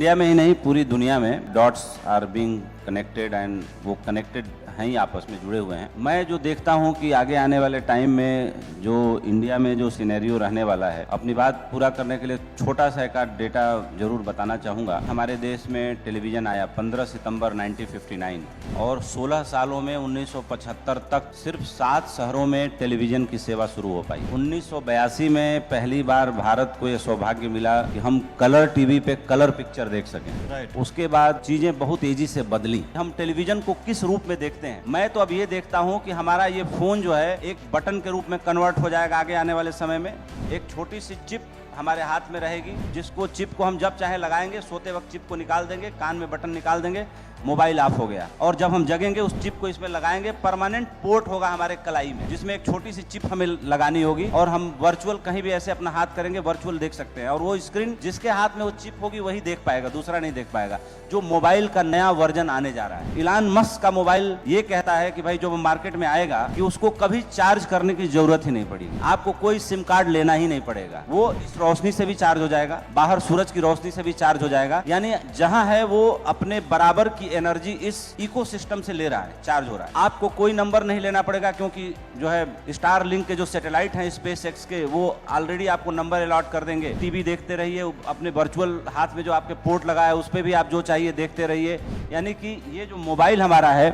India में ही नहीं पूरी दुनिया में dots are being connected and वो कनेक्टेड हैं ही, आपस में जुड़े हुए हैं। मैं जो देखता हूं कि आगे आने वाले टाइम में जो इंडिया में जो सिनेरियो रहने वाला है, अपनी बात पूरा करने के लिए छोटा सा एक डेटा जरूर बताना चाहूँगा। हमारे देश में टेलीविज़न आया 15 सितंबर 1959 और 16 सालों में 1975 तक सिर्फ 7 शहरों में टेलीविज़न की सेवा शुरू हो पाई। 1982 में पहली बार भारत को यह सौभाग्य मिला कि हम कलर टीवी पे कलर पिक्चर देख सकें। उसके बाद चीज़ें बहुत तेजी से बदली। हम टेलीविज़न को किस रूप में देखते हैं, मैं तो अब ये देखता हूं कि हमारा ये फोन जो है एक बटन के रूप में कन्वर्ट हो जाएगा आगे आने वाले समय में। एक छोटी सी चिप हमारे हाथ में रहेगी, जिसको चिप को हम जब चाहे लगाएंगे, सोते वक्त चिप को निकाल देंगे, कान में बटन निकाल देंगे, मोबाइल ऑफ हो गया। और जब हम जगेंगे उस चिप को इसमें लगाएंगे, परमानेंट पोर्ट होगा हमारे कलाई में, जिसमें एक छोटी सी चिप हमें लगानी होगी और हम वर्चुअल कहीं भी ऐसे अपना हाथ करेंगे, वर्चुअल देख सकते हैं। और वो स्क्रीन जिसके हाथ में वो चिप होगी वही देख पाएगा, दूसरा नहीं देख पाएगा। जो मोबाइल का नया वर्जन आने जा रहा है, इलान मस्क का मोबाइल ये कहता है कि भाई जो मार्केट में आएगा कि उसको कभी चार्ज करने की जरूरत ही नहीं पड़ेगी, आपको कोई सिम कार्ड लेना ही नहीं पड़ेगा। वो इस रोशनी से भी चार्ज हो जाएगा, बाहर सूरज की रोशनी से भी चार्ज हो जाएगा। यानी जहां है वो अपने बराबर की एनर्जी इस इकोसिस्टम से ले रहा है, चार्ज हो रहा है। आपको कोई नंबर नहीं लेना पड़ेगा, क्योंकि जो है स्टार लिंक के जो सैटेलाइट हैं स्पेस एक्स के, वो ऑलरेडी आपको नंबर अलॉट कर देंगे। टीवी देखते रहिए, अपने वर्चुअल हाथ में जो आपके पोर्ट लगा है उस पर भी आप जो चाहिए देखते रहिए। यानी कि ये जो मोबाइल हमारा है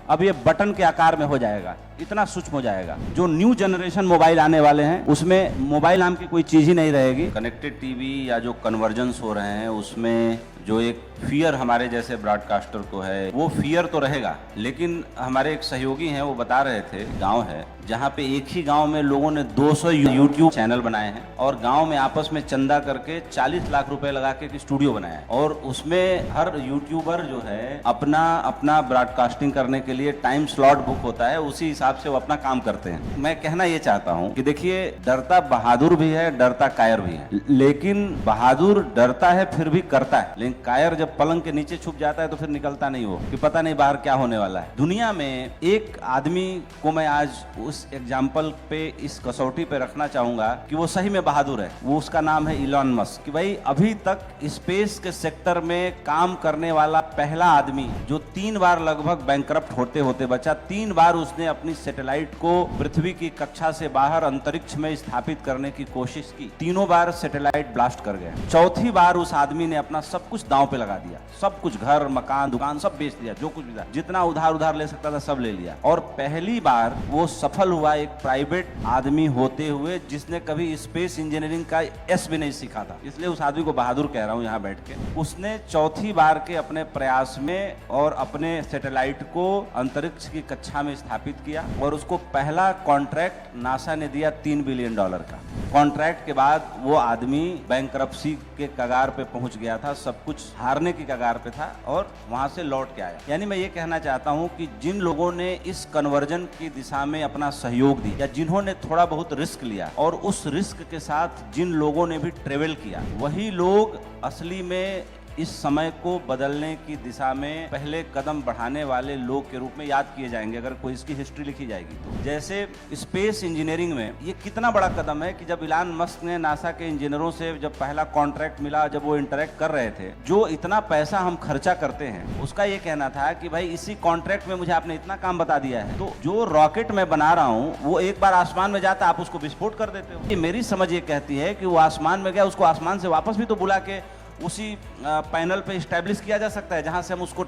अब ये बटन के आकार में हो जाएगा, इतना सूक्ष्म हो जाएगा। जो न्यू जनरेशन मोबाइल आने वाले हैं उसमें मोबाइल नाम की कोई चीज ही नहीं रहेगी। कनेक्टेड टीवी या जो कन्वर्जन्स हो रहे हैं उसमें जो एक फियर हमारे जैसे ब्रॉडकास्टर को है, वो फियर तो रहेगा। लेकिन हमारे एक सहयोगी हैं, वो बता रहे थे, गांव है जहां पे एक ही गांव में लोगों ने 200 यूट्यूब चैनल बनाए हैं और गांव में आपस में चंदा करके 40 लाख रुपए लगा के एक स्टूडियो बनाया है। और उसमें हर यूट्यूबर जो है अपना अपना ब्रॉडकास्टिंग करने के लिए टाइम स्लॉट बुक होता है, उसी हिसाब से वो अपना काम करते हैं। मैं कहना ये चाहता हूँ कि देखिए, डरता बहादुर भी है, डरता कायर भी है। लेकिन बहादुर डरता है फिर भी करता है, लेकिन कायर जब पलंग के नीचे छुप जाता है तो फिर निकलता नहीं वो, कि पता नहीं बाहर क्या होने वाला है। दुनिया में एक आदमी को मैं आज उस एग्जाम्पल पे, इस कसौटी पे रखना चाहूंगा कि वो सही में बहादुर है। वो उसका नाम है इलॉन मस्क। कि भाई अभी तक स्पेस के सेक्टर में काम करने वाला पहला आदमी जो 3 बार लगभग बैंकरप्ट होते होते बचा। 3 बार उसने अपनी सैटेलाइट को पृथ्वी की कक्षा से बाहर अंतरिक्ष में स्थापित करने की कोशिश की। तीनों बार सैटेलाइट ब्लास्ट कर गए। चौथी बार उस आदमी ने अपना सब कुछ दांव पे लगा दिया, सब कुछ, घर मकान दुकान सब बेच दिया, जो कुछ भी था, जितना उधार ले सकता था सब ले लिया। और पहली बार वो सफल हुआ एक प्राइवेट आदमी होते हुए जिसने कभी स्पेस इंजीनियरिंग का एस भी नहीं सीखा था। इसलिए उस आदमी को बहादुर कह रहा हूं यहाँ बैठ के। उसने चौथी बार के अपने प्रयास में और अपने सैटेलाइट को अंतरिक्ष की कक्षा में स्थापित किया और उसको पहला कॉन्ट्रैक्ट नासा ने दिया $3 बिलियन का। कॉन्ट्रैक्ट के बाद वो आदमी बैंकरप्सी के कगार पे पहुंच गया था, सब कुछ हारने की कगार पे था और वहां से लौट के आया। यानी मैं ये कहना चाहता हूं कि जिन लोगों ने इस कन्वर्जन की दिशा में अपना सहयोग दिया या जिन्होंने थोड़ा बहुत रिस्क लिया और उस रिस्क के साथ जिन लोगों ने भी ट्रेवल किया, वही लोग असली में इस समय को बदलने की दिशा में पहले कदम बढ़ाने वाले लोग के रूप में याद किए जाएंगे, अगर कोई इसकी हिस्ट्री लिखी जाएगी तो। जैसे स्पेस इंजीनियरिंग में ये कितना बड़ा कदम है कि जब इलान मस्क ने नासा के इंजीनियरों से जब पहला कॉन्ट्रैक्ट मिला, जब वो इंटरेक्ट कर रहे थे, जो इतना पैसा हम खर्चा करते हैं, उसका ये कहना था कि भाई इसी कॉन्ट्रैक्ट में मुझे आपने इतना काम बता दिया है, तो जो रॉकेट मैं बना रहा हूँ वो एक बार आसमान में जाता, आप उसको विस्फोट कर देते हो। मेरी समझ ये कहती है कि वो आसमान में गया, उसको आसमान से वापस भी तो बुला के उसी पैनल पे स्टैब्लिश किया जा सकता है जहां से हम उसको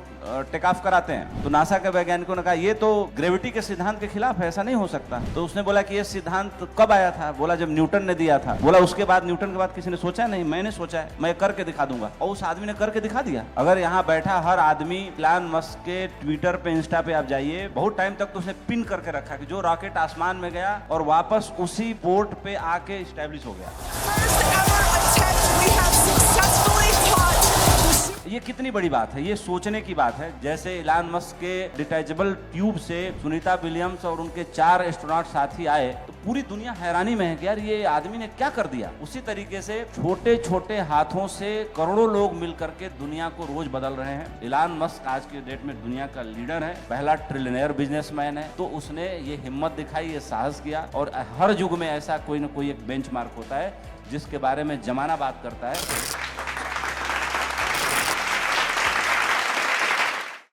टेक ऑफ कराते हैं। तो नासा के वैज्ञानिकों ने कहा ये तो ग्रेविटी के सिद्धांत के खिलाफ है, ऐसा नहीं हो सकता। तो उसने बोला कि ये सिद्धांत कब आया था? बोला जब न्यूटन ने दिया था। बोला उसके बाद, न्यूटन के बाद किसी ने सोचा नहीं, मैंने सोचा है, मैं करके दिखा दूंगा। और उस आदमी ने करके दिखा दिया। अगर यहाँ बैठा हर आदमी इलान मस्क के ट्विटर पे, इंस्टा पे आप जाइए, बहुत टाइम तक तो उसने पिन करके रखा कि जो रॉकेट आसमान में गया और वापस उसी पोर्ट पे आके स्टैब्लिश हो गया। ये कितनी बड़ी बात है, ये सोचने की बात है। जैसे इलान मस्क के डिटैचेबल ट्यूब से सुनीता विलियम्स और उनके 4 एस्ट्रोनॉट साथी आए, तो पूरी दुनिया हैरानी में है कि यार ये आदमी ने क्या कर दिया। उसी तरीके से छोटे छोटे हाथों से करोड़ों लोग मिलकर के दुनिया को रोज बदल रहे हैं। इलान मस्क आज के डेट में दुनिया का लीडर है, पहला ट्रिलियनेयर बिजनेसमैन है। तो उसने ये हिम्मत दिखाई, ये साहस किया। और हर युग में ऐसा कोई ना कोई एक बेंचमार्क होता है जिसके बारे में जमाना बात करता है।